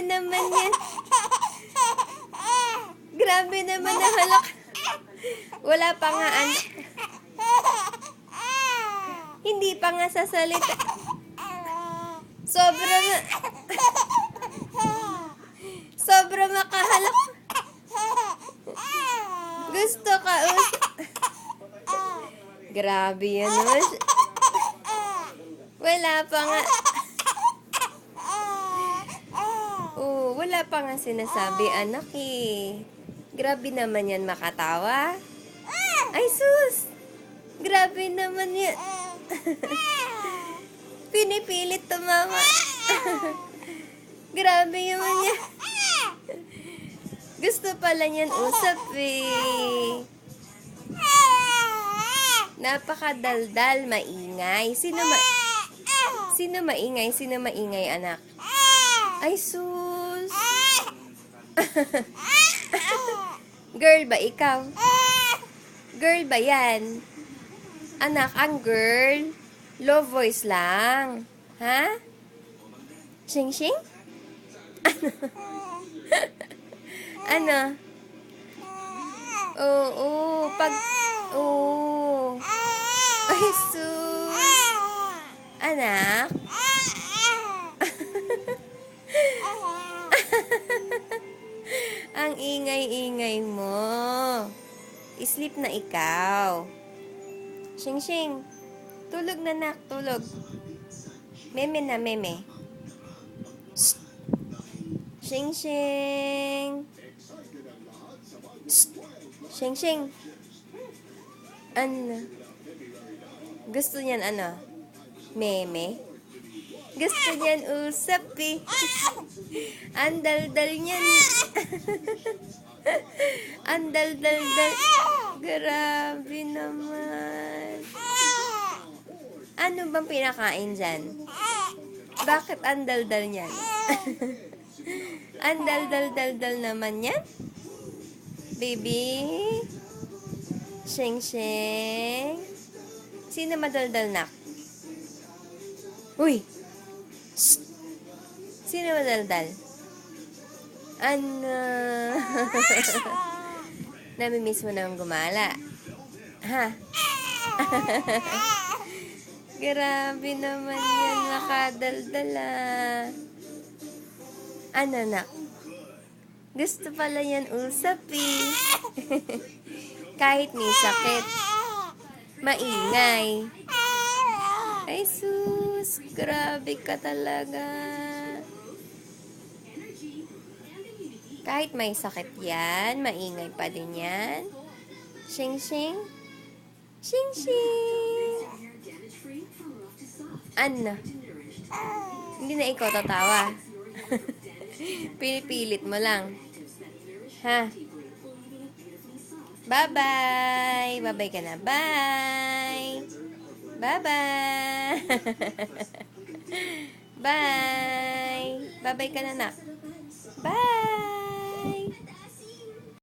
naman yan. Grabe naman na halak. Wala pa nga anak. Hindi pa nga sasalita. Sobra makahalak. Gusto ka Grabe yan naman. Wala pa nga. Wala pa nga sinasabi anak eh. Grabe naman yan makatawa. Ay sus! Grabe naman yan. Pinipilit to mama. Grabe naman yan. Gusto pala niyan usap eh. Napakadaldal, maingay. Sino maingay? Sino maingay anak? Ay sus! Girl ba ikaw? Girl ba yan? Anak, ang girl. Low voice lang. Ha? Shing-shing? Ano? Oo. Ay, sus. Anak? Ang ingay-ingay mo. Sleep na ikaw. Shing-shing. Tulog na nak, tulog. Meme na, meme. Shh. Shing-shing. Shh. Shing-shing. Ano? Gusto niyan ano? Meme? Gusto niyan usap eh. Ang daldal niyan. Ang daldal-dal. Grabe naman. Ano bang pinakain dyan? Bakit ang daldal niyan? Ang daldal-daldal naman yan? Baby? Sheng-sheng? Sino madaldal nak? Uy! Shh! Sino madaldal? Ano? Namimiss mo naman gumala? Ha? Grabe naman yan, makadaldala. Ano nak? Gusto pala yan usap eh. Kahit may sakit. Maingay. Ay sus, grabe ka talaga. Kahit may sakit yan, maingay pa din yan. Shing-shing? Shing-shing! Ano? Hindi na ikaw tatawa. Pinipilit mo lang. Ha? Bye-bye! Bye-bye ka na. Bye! Bye-bye! Bye! Bye-bye ka na, nak. Bye!